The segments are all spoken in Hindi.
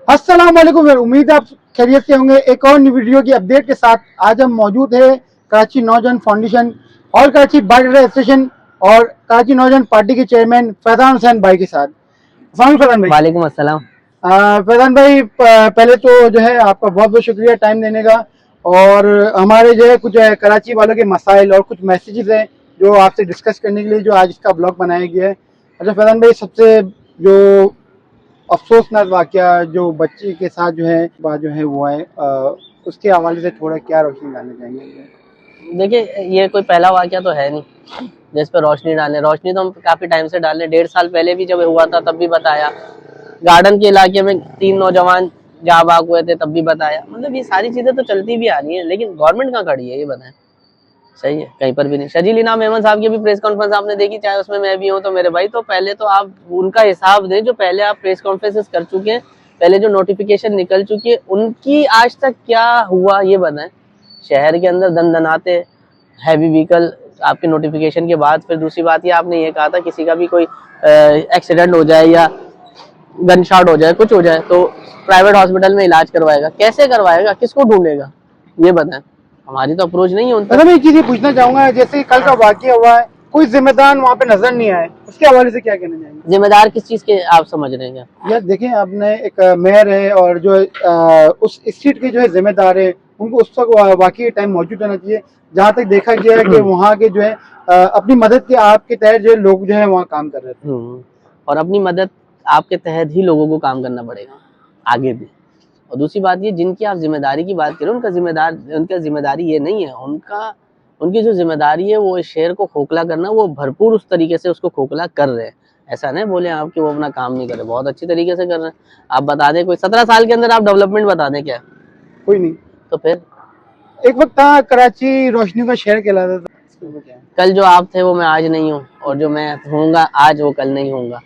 अस्सलाम वालेकुम। उम्मीद है आप खैरियत से होंगे। एक और वीडियो की अपडेट के साथ आज हम मौजूद है कराची नौजवान फाउंडेशन और कराची बाइक राइड एसोसिएशन और कराची नौजवान पार्टी के चेयरमैन फैजान हुसैन भाई के साथ। अस्सलाम फैजान भाई। वालेकुम अस्सलाम। फैजान भाई, पहले तो जो है आपका बहुत बहुत शुक्रिया टाइम देने का। और हमारे जो है कुछ कराची वालों के मसाइल और कुछ मैसेजेस हैं जो आपसे डिस्कस करने के लिए जो आज इसका ब्लॉग बनाया गया है। अच्छा फैजान भाई, सबसे जो अफसोसनाक वाकया जो बच्चे के साथ जो है बात जो है वो है, उसके हवाले से थोड़ा क्या रोशनी डालना चाहेंगे? देखिए, ये कोई पहला वाकया तो है नहीं जिस पर रोशनी डालें। रोशनी तो हम काफी टाइम से डालें। 1.5 साल पहले भी जब हुआ था तब भी बताया। गार्डन के इलाके में 3 नौजवान जहाँ भाग हुए थे तब भी बताया। मतलब ये सारी चीजें तो चलती भी आ रही है, लेकिन गवर्नमेंट कहाँ खड़ी है ये बताएं। सही है, कहीं पर भी नहीं। शजील इनाम अहमद साहब की भी प्रेस कॉन्फ्रेंस आपने देखी, चाहे उसमें मैं भी हूँ तो मेरे भाई, तो पहले तो आप उनका हिसाब दें जो पहले आप प्रेस कॉन्फ्रेंसेस कर चुके हैं, पहले जो नोटिफिकेशन निकल चुकी है उनकी आज तक क्या हुआ ये बताएं। शहर के अंदर दनदनाते हैवी व्हीकल आपके नोटिफिकेशन के बाद। फिर दूसरी बात ये आपने ये कहा था किसी का भी कोई एक्सीडेंट हो जाए या गन शॉट हो जाए, कुछ हो जाए तो प्राइवेट हॉस्पिटल में इलाज करवाएगा। कैसे करवाएगा, किसको ढूंढेगा ये बताएं। हमारी तो अप्रोच नहीं है उन मतलब तक। मैं एक चीज ये पूछना चाहूंगा, जैसे कल का वाकया हुआ है, कोई जिम्मेदार वहाँ पे नजर नहीं आए, उसके हवाले से क्या कहना चाहेंगे? जिम्मेदार किस चीज के आप समझ रहे हैं? यार देखें, आपने एक मेयर है और जो उस स्ट्रीट के जो है जिम्मेदार है, उनको उस वक्त वाकई टाइम मौजूद होना चाहिए जहाँ तक देखा गया है कि वहाँ के जो है अपनी मदद के आपके तहत जो है लोग जो है वहाँ काम कर रहे थे। और अपनी मदद आपके तहत ही लोगों को काम करना पड़ेगा आगे भी। और दूसरी बात ये, जिनकी आप जिम्मेदारी की बात करें, उनका जिम्मेदारी ये नहीं है। उनकी जो जिम्मेदारी है वो इस शहर को खोखला करना, वो भरपूर उस तरीके से उसको खोखला कर रहे हैं। ऐसा नहीं बोले आप कि वो अपना काम नहीं कर रहे, बहुत अच्छी तरीके से कर रहे हैं। आप बता दें कोई 17 साल के अंदर आप डेवलपमेंट बता दें क्या? कोई नहीं। तो फिर एक वक्त था कराची रोशनी का शहर कहलाता था। कल जो आप थे वो मैं आज नहीं हूँ, और जो मैं होऊंगा आज वो कल नहीं होऊंगा।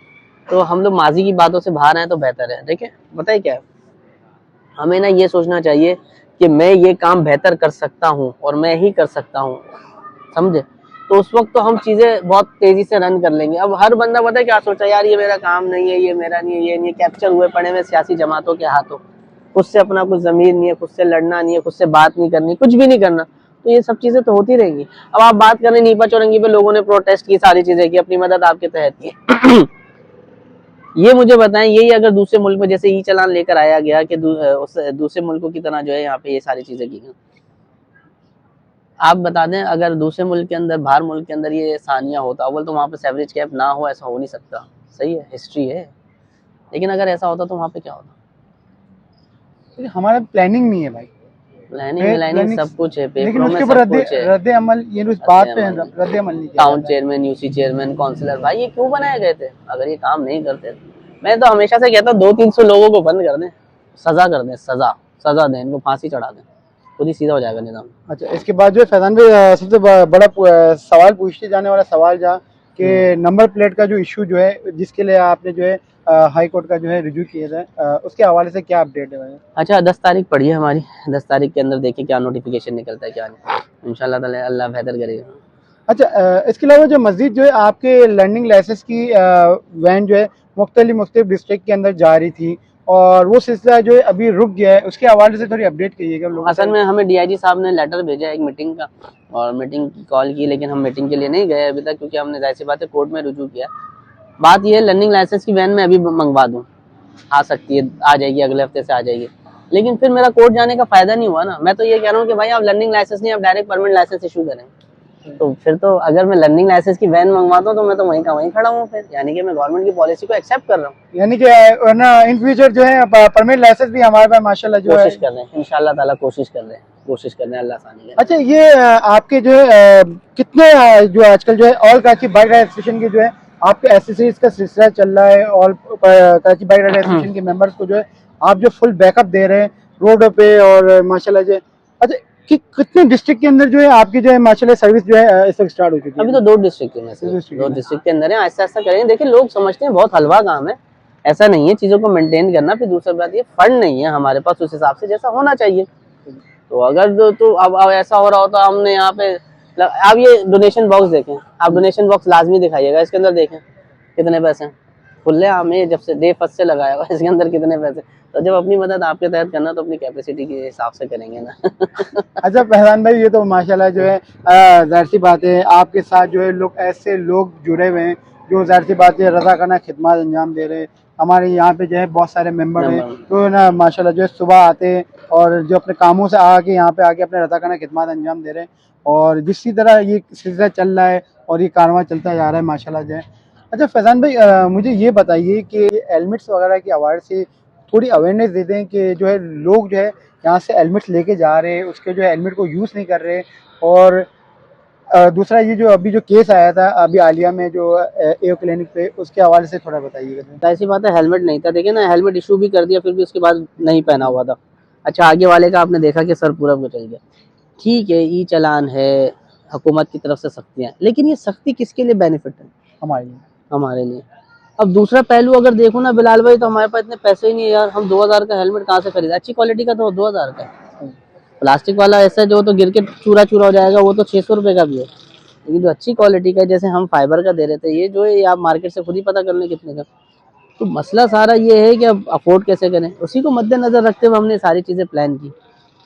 तो हम लोग माजी की बातों से बाहर आए तो बेहतर है। देखिए बताइए क्या है, हमें ना ये सोचना चाहिए कि मैं ये काम बेहतर कर सकता हूँ और मैं ही कर सकता हूँ, समझे? तो उस वक्त तो हम चीजें बहुत तेजी से रन कर लेंगे। अब हर बंदा पता है क्या सोचा, यार ये मेरा काम नहीं है, ये मेरा नहीं है, ये नहीं है। कैप्चर हुए पड़े हुए सियासी जमातों के हाथों, खुद से अपना कुछ जमीर नहीं है, खुद से लड़ना नहीं है, खुद से बात नहीं करनी, कुछ भी नहीं करना। तो ये सब चीजें तो होती रहेंगी। अब आप बात करें नीपा चौरंगी पे लोगों ने प्रोटेस्ट की, सारी चीजें की, अपनी मदद आपके तहत की। ये मुझे बताएं, यही अगर दूसरे मुल्क में जैसे ई चालान लेकर आया गया कि दूसरे मुल्कों की तरह जो है यहाँ पे ये सारी चीजें की गई, आप बता दें अगर दूसरे मुल्क के अंदर, बाहर मुल्क के अंदर ये सानिया होता, अव्वल तो वहाँ पे सेवरेज कैप ना हो, ऐसा हो नहीं सकता। सही है, हिस्ट्री है। लेकिन अगर ऐसा होता तो वहाँ पे क्या होता? हमारा प्लानिंग नहीं है भाई। प्लानिंग सब कुछ है, लेकिन पेपरों में उसके ऊपर सब कुछ है। रद्द अमल, ये उस बात पे रद्द अमल नहीं किया। Town chairman, UC chairman, councillor, भाई ये क्यों बनाए गए थे अगर ये काम नहीं करते? मैं तो हमेशा से कहता हूँ 200-300 लोगों को बंद कर दें, सजा कर दें, सजा दें, इनको फांसी चढ़ा दें, खुद ही सीधा हो जाएगा निजाम। अच्छा, इसके बाद जो फैजान भाई, सबसे बड़ा सवाल पूछते जाने वाला सवाल जहाँ कि नंबर प्लेट का जो इशू जो है, जिसके लिए आपने जो है हाई कोर्ट का जो है रिव्यू किया था, उसके हवाले से क्या अपडेट है भाई? अच्छा, 10 तारीख पड़ी है हमारी। 10 तारीख के अंदर देखिए क्या नोटिफिकेशन निकलता है, क्या नहीं। इंशाल्लाह ताला अल्लाह बेहतर करेगा। अच्छा, इसके अलावा जो मस्जिद जो है आपके लर्निंग लाइसेंस की वैन जो है मुख्तलिफ डिस्ट्रिक्ट के अंदर जा रही थी और वो सिलसिला जो है अभी रुक गया है, उसके हवाले से थोड़ी अपडेट कीजिएगा लोगों असल में हमें डीआईजी साहब ने लेटर भेजा एक मीटिंग का, और मीटिंग की कॉल की, लेकिन हम मीटिंग के लिए नहीं गए अभी तक, क्योंकि हमने जाहिर सी बात है कोर्ट में रुजू किया। बात यह है, लर्निंग लाइसेंस की वैन में अभी मंगवा दूं, आ सकती है, आ जाएगी, अगले हफ्ते से आ जाएगी। लेकिन फिर मेरा कोर्ट जाने का फायदा नहीं हुआ ना। मैं तो ये कह रहा हूँ कि भाई आप लर्निंग लाइसेंस नहीं, आप डायरेक्ट परमानेंट लाइसेंस इशू करें। तो फिर तो अगर मैं लर्निंग लाइसेंस की वैन मंगवाता हूँ तो मैं तो वहीं का वहीं खड़ा हूँ फिर, यानी कि मैं गवर्नमेंट की पॉलिसी को एक्सेप्ट कर रहा हूँ। यानी कि वरना इन फ्यूचर जो है परमानेंट लाइसेंस भी हमारे पास माशाल्लाह जो कोशिश कर रहे हैं, इंशाल्लाह ताला कोशिश कर रहे हैं, अल्लाह आसानी करे। अच्छा, ये आपके जो है कितने जो आजकल जो है all Karachi bike ride association के जो है आपके एसेसरीज का सिलसिला चल रहा है, और कराची बाइक राइड एसोसिएशन के मेंबर्स को जो है आप जो फुल बैकअप दे रहे हैं रोड पे और माशाल्लाह जो। अच्छा, कितने डिस्ट्रिक्ट के अंदर जो है आपकी जो है माशाल्लाह सर्विस जो है इस वक्त स्टार्ट हो चुकी है? अभी तो 2 डिस्ट्रिक्ट में से, 2 डिस्ट्रिक्ट के अंदर है। ऐसा ऐसा करेंगे। देखिए लोग समझते हैं बहुत हलवा काम है, ऐसा नहीं है। चीजों को मेंटेन करना। फिर दूसरी बात ये, फंड नहीं है हमारे पास उस हिसाब से जैसा होना चाहिए। तो अगर तो अब ऐसा हो रहा होता, हमने यहाँ पे, आप ये डोनेशन बॉक्स देखें, आप डोनेशन बॉक्स लाजमी दिखाइएगा, इसके अंदर देखें कितने पैसे हैं, खुले आम है, जब से डे फर्स्ट से लगाया हुआ, इसके अंदर कितने पैसे। तो जब अपनी मदद आपके तहत करना तो अपनी कैपेसिटी के हिसाब से करेंगे ना। अच्छा फैजान भाई, ये तो माशाल्लाह जो है जाहिर सी बात है आपके साथ जो है लोग, ऐसे लोग जुड़े हुए हैं जो जाहिर सी बात है रज़ाकाना खिदमत अंजाम दे रहे हैं। हमारे यहाँ पे जो है बहुत सारे मेंबर हैं तो ना माशाल्लाह जो है सुबह आते हैं और जो अपने कामों से आके यहाँ पे आके अपने रज़ाकाना खिदमत अंजाम दे रहे हैं, और जिस तरह ये सिलसिला चल रहा है और ये कारवां चलता जा रहा है माशाल्लाह जो है। अच्छा फैजान भाई, मुझे ये बताइए कि हेलमेट्स वगैरह की आवाज़ से थोड़ी अवेयरनेस दे दें कि जो है लोग जो है यहाँ से हेलमेट्स लेके जा रहे हैं, उसके जो है हेलमेट को यूज़ नहीं कर रहे। और दूसरा ये जो अभी जो केस आया था अभी हालिया में जो एओ क्लिनिक पे, उसके हवाले से थोड़ा बताइएगा। ऐसी बात है, हेलमेट नहीं था, देखिए ना, हेलमेट इशू भी कर दिया फिर भी उसके बाद नहीं पहना हुआ था। अच्छा, आगे वाले का आपने देखा कि सर पूरा चल गया। ठीक है, ई चालान है, हुकूमत की तरफ से सख्तियाँ, लेकिन ये सख्ती किसके लिए बेनिफिट है? हमारे लिए। अब दूसरा पहलू अगर देखो ना बिलाल भाई, तो हमारे पास इतने पैसे ही नहीं है यार, हम 2000 का हेलमेट कहाँ से खरीदा? अच्छी क्वालिटी का तो 2000 का, प्लास्टिक वाला ऐसा जो तो गिर के चूरा चूरा हो जाएगा वो तो 600 रुपये का भी है। लेकिन जो अच्छी क्वालिटी का, जैसे हम फाइबर का दे रहे थे, ये जो है आप मार्केट से खुद ही पता कर लें कितने का। तो मसला सारा ये है कि अब अफोर्ड कैसे करें, उसी को मद्देनजर रखते हुए हमने सारी चीज़ें प्लान की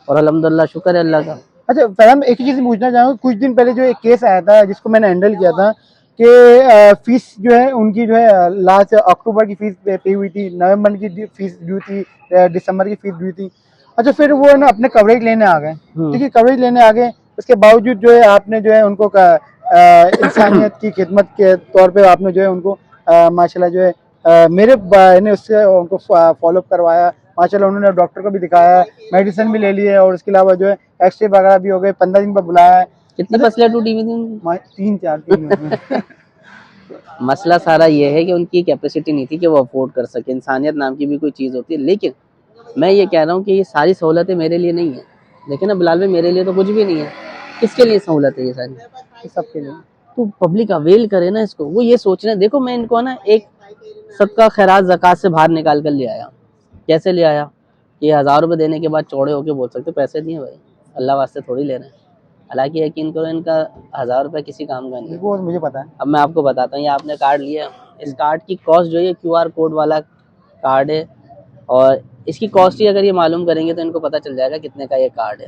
और अल्हम्दुलिल्लाह शुक्र है अल्लाह का। अच्छा फैजान, एक ही चीज़ पूछना चाहूँगा, कुछ दिन पहले जो एक केस आया था जिसको मैंने हैंडल किया था कि फीस जो है उनकी जो है लास्ट अक्टूबर की फीस पे हुई थी, नवंबर की फीस ड्यू थी, दिसंबर की फीस ड्यू थी। अच्छा फिर वो ना अपने कवरेज लेने आ गए, ठीक है, कवरेज लेने आ गए, उसके बावजूद जो है आपने जो है उनको इंसानियत की खिदमत के तौर पे आपने जो है उनको माशाल्लाह जो है मेरे ने उससे उनको फॉलोअप करवाया, माशाल्लाह उन्होंने डॉक्टर को भी दिखाया, मेडिसिन भी ले ली है, और उसके अलावा जो है एक्सरे वगैरह भी हो गए, 15 दिन पर बुलाया है। कितनी फसलें टूटी हुई थी उनकी? 3 मसला सारा ये है कि उनकी कैपेसिटी नहीं थी कि वो अफोर्ड कर सके। इंसानियत नाम की भी कोई चीज़ होती है। लेकिन मैं ये कह रहा हूँ कि ये सारी सहूलतें मेरे लिए नहीं है। देखिए ना बिलाल भाई, मेरे लिए तो कुछ भी नहीं है, किसके लिए सहूलत है ये सारी? सबके लिए। तो पब्लिक अवेल करे ना इसको। वो ये सोच रहे हैं, देखो मैं इनको ना एक सबका खैरात ज़कात से बाहर निकाल कर ले आया। कैसे ले आया? ये 1000 रुपये देने के बाद चौड़े होके बोल सकते पैसे दिए भाई, अल्लाह वास्ते थोड़ी ले रहे हैं। हालांकि यकीन करो, इनका 1000 रुपये किसी काम का नहीं है। वो मुझे पता है। अब मैं आपको बताता हूँ, ये आपने कार्ड लिया, इस कार्ड की कॉस्ट जो है QR कोड वाला कार्ड है, और इसकी कॉस्ट ही अगर ये मालूम करेंगे तो इनको पता चल जाएगा कितने का ये कार्ड है।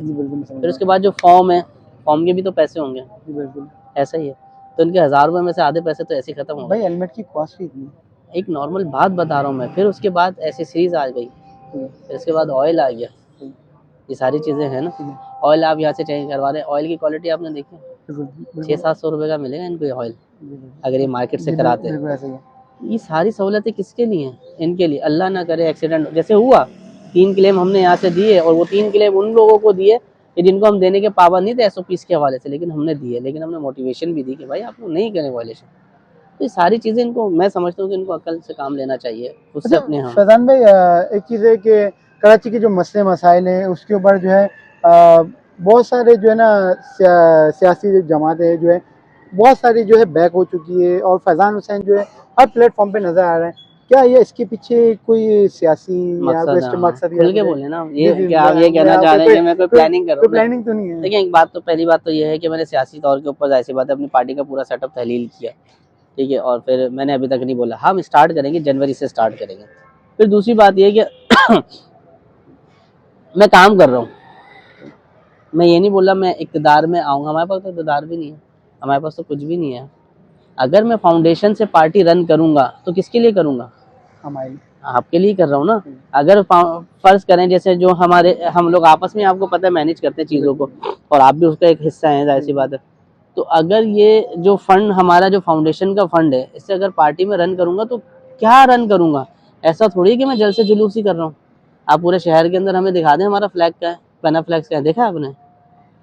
फिर उसके बाद जो फॉर्म है, फॉर्म के भी तो पैसे होंगे, बिल्कुल ऐसा ही है। तो इनके 1000 रुपये में से आधे पैसे तो ऐसे ही खत्म हो गए। भाई हेलमेट की कॉस्ट ही इतनी, एक नॉर्मल बात बता रहा हूँ मैं। फिर उसके बाद एसेसरीज आ गई, फिर उसके बाद ऑयल आ गया, ये सारी चीज़ें हैं ना। ऑयल आप यहाँ से चेंज करवा दें, ऑयल की क्वालिटी आपने देखी, 600-700 रुपये का मिलेगा इनको ये ऑयल, अगर ये मार्केट से कराते हैं। ये सारी सहूलतें किसके लिए हैं? इनके लिए। अल्लाह ना करे एक्सीडेंट जैसे हुआ, 3 क्लेम हमने यहाँ से दिए, और वो 3 क्लेम उन लोगों को दिए कि जिनको हम देने के पाबंद नहीं थे SOPs के हवाले से, लेकिन हमने दिए, लेकिन हमने मोटिवेशन भी दी कि भाई आप लोग नहीं करें वायलेशन। तो ये सारी चीज़ें इनको, मैं समझता हूँ कि इनको अकल से काम लेना चाहिए, उससे अपने। हाँ फैजान भाई, एक चीज़ है कि कराची के जो मसले मसाइल हैं उसके ऊपर जो है बहुत सारे जो है ना सियासी जमातें जो है बहुत सारी जो है बैक हो चुकी है, और फैजान हुसैन जो है हर प्लेटफॉर्म पे नजर आ रहे हैं। क्या ये इसके पीछे कोई सियासी या कोई इसके मकसद? खुल के बोले ना, ये क्या आप ये कहना चाह रहे हैं कि मैं कोई प्लानिंग कर रहा हूँ? प्लानिंग तो नहीं है। देखिए, एक बात तो, पहली बात तो ये है कि मैंने सियासी तौर के ऊपर ऐसी बात है अपनी पार्टी का पूरा सेटअप तहलील किया, ठीक है, और फिर मैंने अभी तक नहीं बोला, हम स्टार्ट करेंगे, जनवरी से स्टार्ट करेंगे। फिर दूसरी बात ये है कि मैं काम कर रहा हूँ, मैं ये नहीं बोला मैं इक़्तिदार में आऊँगा, हमारे पास तो इक़्तिदार भी नहीं है, हमारे पास तो कुछ भी नहीं है। अगर मैं फाउंडेशन से पार्टी रन करूँगा तो किसके लिए करूँगा? आपके लिए कर रहा हूँ ना। अगर फर्ज करें जैसे जो हम लोग आपस में, आपको पता है, मैनेज करते हैं चीज़ों को, और आप भी उसका एक हिस्सा हैं, जाहिर सी बात है। तो अगर ये जो फंड हमारा, जो फाउंडेशन का फंड है, इससे अगर पार्टी में रन करूँगा तो क्या रन करूँगा? ऐसा थोड़ी कि मैं जल से जुलूस ही कर रहा हूँ। आप पूरे शहर के अंदर हमें दिखा दें हमारा फ्लैग क्या है, पना फ्लैग क्या है, देखा आपने?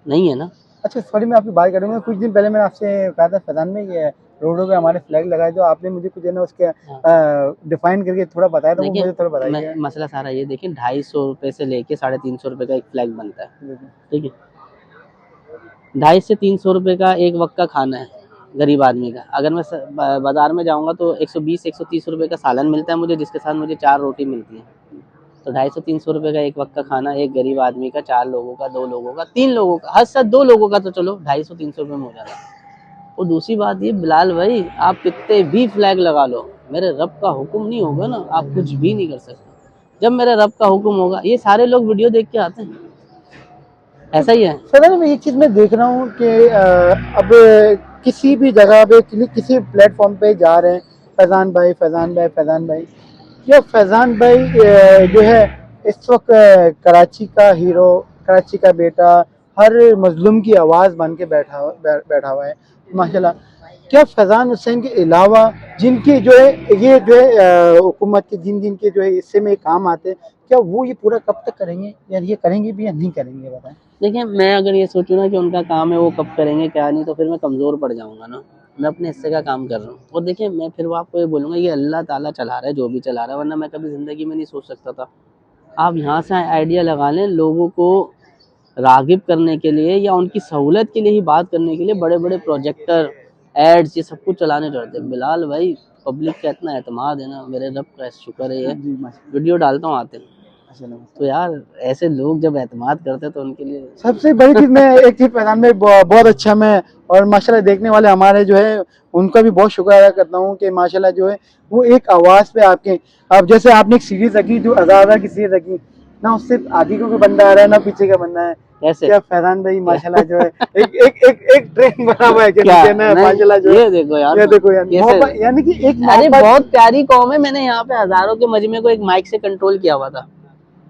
नहीं है ना। अच्छा सॉरी, मैं आपकी बात करूँगा, कुछ दिन पहले मैंने आपसे कहा था फैजान में ये रोडों पे हमारे फ्लैग लगाए, तो आपने मुझे कुछ है ना उसके डिफाइन करके थोड़ा बताया था, वो मुझे थोड़ा बताइए। मसला सारा ये, देखिए 250 रुपये से लेके 350 रुपये का एक फ्लैग बनता है, ठीक है। 250 से 300 रुपये का एक वक्त का खाना है गरीब आदमी का। अगर मैं बाज़ार में जाऊंगा तो 120-130 रुपये का सालन मिलता है मुझे, जिसके साथ मुझे 4 रोटी मिलती है। तो 250-300 रुपये का एक वक्त का खाना एक गरीब आदमी का, 4 लोगों का, 2 लोगों का, 3 लोगों का, हद से 2 लोगों का तो चलो 250-300 रुपये में हो जाता है। और दूसरी बात ये बिलाल भाई, आप कितने भी फ्लैग लगा लो, मेरे रब का हुक्म नहीं होगा ना, आप कुछ भी नहीं कर सकते। जब मेरे रब का हुक्म होगा, ये सारे लोग वीडियो देख के आते हैं, ऐसा ही है। फैजान मैं एक चीज़ मैं देख रहा हूँ कि अब किसी भी जगह पे किसी प्लेटफॉर्म पे जा रहे हैं, फैजान भाई फैजान भाई फैजान भाई, या फैजान भाई जो है इस वक्त कराची का हीरो, कराची का बेटा, हर मजलूम की आवाज़ बन के बैठा हुआ है माशाल्लाह। क्या फैजान हुसैन के अलावा जिनकी जो है ये जो है हुकूमत के जिन के जो है इससे में काम आते हैं, क्या वो ये पूरा कब तक करेंगे, या ये करेंगे भी या नहीं करेंगे, बताएं। देखिए, मैं अगर ये सोचूं ना कि उनका काम है वो कब करेंगे क्या नहीं, तो फिर मैं कमज़ोर पड़ जाऊंगा ना। मैं अपने हिस्से का काम कर रहा हूँ, और देखिए मैं फिर वो आपको ये बोलूँगा, ये अल्लाह ताला चला रहा है जो भी चला रहा है, वरना मैं कभी ज़िंदगी में नहीं सोच सकता था। आप यहाँ से आइडिया लगा लें, लोगों को राग़िब करने के लिए या उनकी सहूलत के लिए ही बात करने के लिए बड़े बड़े प्रोजेक्टर, एड्स, ये सब कुछ चलाने पड़ते हैं। बिलाल भाई, पब्लिक का इतना एतमाद है ना, मेरे रब का शुक्र है, ये वीडियो डालता हूँ आते हैं। तो यार ऐसे लोग जब एतमाद करते हैं तो उनके लिए सबसे बड़ी चीज मैं एक चीज फैजान में बहुत अच्छा मैं, और माशाल्लाह देखने वाले हमारे जो है उनका भी बहुत शुक्र अदा करता हूँ कि माशाल्लाह जो है वो एक आवाज़ पे आपके, अब जैसे आपने एक सीरीज रखी जो आज़ादा की सीरीज रखी ना, उससे आगे का कोई बंदा आ रहा है ना पीछे का बंदा है। कैसे क्या फैजान भाई माशाल्लाह जो है एक एक एक एक ट्रेन बना हुआ है कि क्या नीचे ना माशाल्लाह जो ये देखो यार, ये देखो यार कैसे, मोहब्बत, यानी कि एक अरे मोहब्बत। बहुत प्यारी कौम है। मैंने यहाँ पे हजारों के मजमे को एक माइक से कंट्रोल किया हुआ था।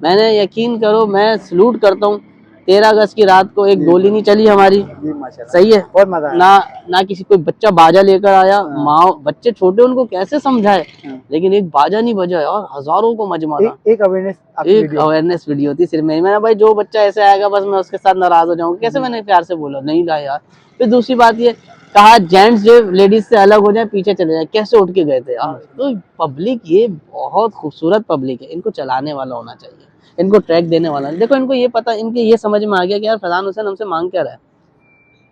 मैंने, यकीन करो, मैं सलूट करता हूँ। 13 अगस्त की रात को एक गोली नहीं चली हमारी, जी माशाल्लाह सही है, बहुत मजा आया। ना ना किसी कोई बच्चा बाजा लेकर आया। हाँ। माँ बच्चे छोटे, उनको कैसे समझाए, हाँ। लेकिन एक बाजा नहीं बजा और हजारों को मजमा था। एक अवेयरनेस एक अवेयरनेस वीडियो थी सिर्फ मेरी। मैंने भाई जो बच्चा ऐसे आएगा बस मैं उसके साथ नाराज हो जाऊंगा, कैसे, मैंने प्यार से बोला, नहीं ला यार। फिर दूसरी बात ये कहा, जेंट्स जो लेडीज से अलग हो जाए, पीछे चले जाए, कैसे उठ के गए थे यार। तो पब्लिक, ये बहुत खूबसूरत पब्लिक है, इनको चलाने वाला होना चाहिए, इनको ट्रैक देने वाला। देखो इनको ये पता, इनके ये समझ में आ गया कि यार फैजान हुसैन हमसे मांग क्या रहा है,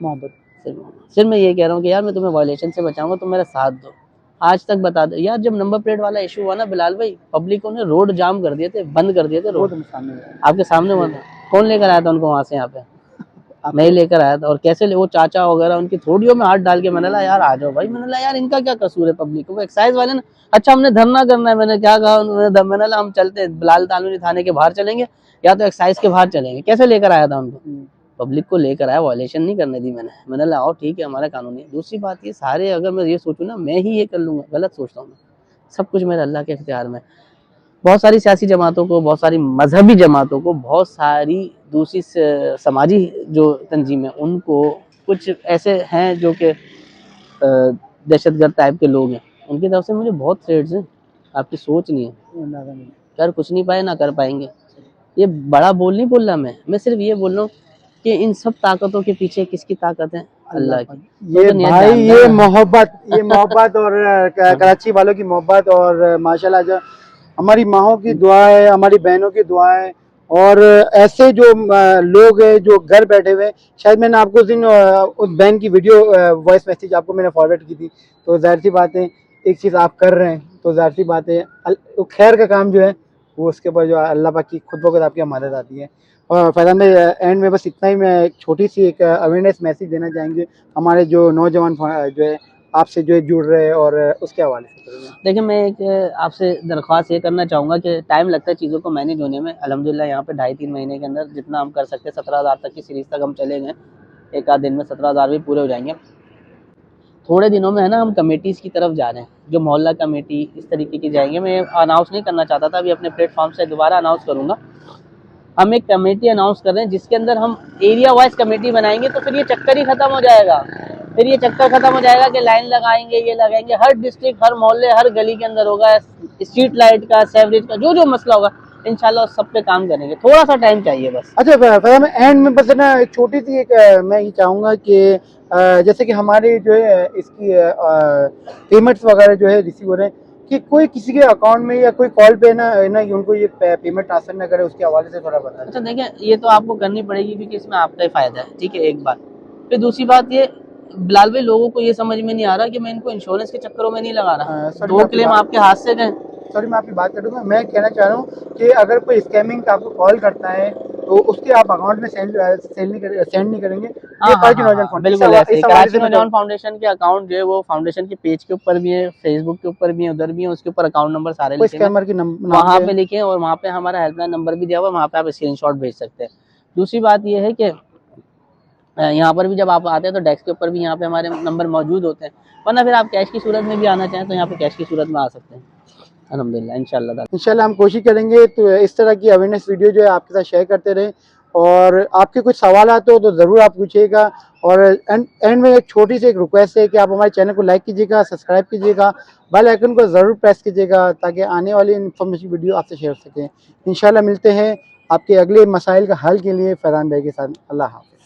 मोहब्बत। सिर्फ मैं ये कह रहा हूँ कि यार मैं तुम्हें वायलेशन से बचाऊंगा, तुम मेरा साथ दो। आज तक बता दो यार, जब नंबर प्लेट वाला इशू हुआ ना बिलाल भाई, पब्लिकों ने रोड जाम कर दिए थे, बंद कर दिए थे रोड, आपके सामने बंद। कौन लेकर आया था उनको वहां से यहाँ पे? मैं ही लेकर आया था। और कैसे वो चाचा वगैरह उनकी थोड़ियों में हाथ डाल के, मैंने कहा यार आ जाओ भाई, मैंने कहा यार इनका क्या कसूर है पब्लिक को, वो एक्साइज वाले ना, अच्छा हमने धरना करना है, मैंने क्या कहा, मैंने कहा हम चलते बिलाल तालुनी थाने के बाहर चलेंगे या तो एक्साइज के बाहर चलेंगे। कैसे लेकर आया था उनको, पब्लिक को लेकर आया, वायलेशन नहीं करने दी मैंने कहा आओ ठीक है, हमारा कानून है। दूसरी बात ये सारे, अगर मैं ये सोचूं ना मैं ही ये कर लूंगा, गलत सोचता हूँ मैं। सब कुछ मेरे अल्लाह के इख्तियार में। बहुत सारी सियासी जमातों को, बहुत सारी मजहबी जमातों को, बहुत सारी दूसरी समाजी जो तंजीम है उनको, कुछ ऐसे हैं जो कि दहशतगर्द टाइप के लोग हैं, उनकी तरफ से मुझे बहुत थ्रेट्स हैं। आपकी सोच नहीं है, कर कुछ नहीं पाए ना कर पाएंगे। ये बड़ा बोल नहीं बोल रहा मैं सिर्फ ये बोल रहा हूँ कि इन सब ताकतों के पीछे किसकी ताकत है, अल्लाह की। ये भाई ये मोहब्बत और कराची वालों की मोहब्बत, और माशाल्लाह जो हमारी माओं की दुआ है, हमारी बहनों की दुआ है, और ऐसे जो लोग हैं जो घर बैठे हुए, शायद मैंने आपको उस दिन उस बहन की वीडियो वॉइस मैसेज आपको मैंने फॉरवर्ड की थी, तो जाहिर सी बात है एक चीज़ आप कर रहे हैं तो जाहिर सी बात है खैर का काम जो है वो उसके ऊपर जो अल्लाह पाक की खुद ब खुद आपकी मदद आती है। और फैजान भाई एंड में बस इतना ही, मैं एक छोटी सी एक अवेयरनेस मैसेज देना चाहेंगे हमारे जो नौजवान जो है आपसे जो है जुड़ रहे हैं, और उसके हवाले से। देखिए मैं एक आपसे दरख्वास्त ये करना चाहूँगा कि टाइम लगता है चीज़ों को मैनेज होने में। अल्हम्दुलिल्लाह यहाँ पे 2.5-3 महीने के अंदर जितना हम कर सकते हैं, 17,000 तक की सीरीज़ तक हम चले गए। एक आध दिन में 17,000 भी पूरे हो जाएंगे। थोड़े दिनों में है ना हम कमेटीज़ की तरफ जा रहे हैं, जो मोहल्ला कमेटी इस तरीके की जाएंगे। मैं अनाउंस नहीं करना चाहता था, अभी अपने प्लेटफॉर्म से दोबारा अनाउंस करूँगा। हम एक कमेटी अनाउंस कर रहे हैं जिसके अंदर हम एरिया वाइज कमेटी बनाएंगे, तो फिर ये चक्कर ही खत्म हो जाएगा। फिर ये चक्कर खत्म हो जाएगा कि लाइन लगाएंगे, ये लगाएंगे। हर डिस्ट्रिक्ट, हर मोहल्ले, हर गली के अंदर होगा स्ट्रीट लाइट का, सेवरेज का, जो जो मसला होगा इंशाल्लाह सब पे काम करेंगे। थोड़ा सा टाइम चाहिए बस। अच्छा फैजान एंड में बस ना एक छोटी सी एक मैं ये चाहूँगा कि जैसे कि हमारे जो है इसकी पेमेंट्स वगैरह जो है रिसीव हो रहे हैं, कि कोई किसी के अकाउंट में या कोई कॉल पे ना उनको ये पेमेंट ट्रांसफर ना करे, उसके हवाले से थोड़ा बताएं। अच्छा देखिए, ये तो आपको करनी पड़ेगी क्योंकि इसमें आपका ही फायदा है, ठीक है, एक बात। फिर दूसरी बात ये, बिलाल भाई लोगों को ये समझ में नहीं आ रहा कि मैं इनको इंश्योरेंस के चक्करों में नहीं लगा रहा। 2 क्लेम आपके हाथ से गए। सॉरी मैं आपकी बात करूँगा, मैं कहना चाह रहा हूँ कि अगर कोई स्कैमिंग का आपको कॉल करता है तो उसके आप अकाउंट में सेंड नहीं करेंगे। हाँ ये हाँ कराची हाँ नौजवान हाँ, फाउंडेशन बिल्कुल ऐसे ही। इस हवाले कराची से नौजवान बताओ। फाउंडेशन के अकाउंट जो है वो फाउंडेशन के पेज के ऊपर भी है, फेसबुक के ऊपर भी है, उधर भी है, उसके ऊपर अकाउंट नंबर सारे कोई लिखे हैं, स्कैमर की नाम वहाँ से पे लिखे हैं, और वहाँ पे हमारा हेल्पलाइन नंबर भी दिया हुआ है, वहाँ पे आप स्क्रीनशॉट भेज सकते हैं। दूसरी बात ये है कि यहाँ पर भी जब आप आते हैं तो डेस्क के ऊपर भी यहाँ पे हमारे नंबर मौजूद होते हैं, वरना फिर आप कैश की सूरत में भी आना चाहें तो यहाँ पे कैश की सूरत में आ सकते हैं। अल्हम्दुलिल्लाह, इंशाल्लाह। इंशाल्लाह हम कोशिश करेंगे तो इस तरह की अवेयरनेस वीडियो जो है आपके साथ शेयर करते रहें। और आपके कुछ सवाल आते हो तो ज़रूर आप पूछिएगा। और एंड में एक छोटी सी एक रिक्वेस्ट है कि आप हमारे चैनल को लाइक कीजिएगा, सब्सक्राइब कीजिएगा, बेल आइकन को ज़रूर प्रेस कीजिएगा ताकि आने वाली इन्फॉर्मेशन वीडियो आपसे शेयर हो सकें। इंशाल्लाह मिलते हैं आपके अगले मसाइल का हल के लिए फैज़ान भाई के साथ। अल्लाह हाफ़िज़।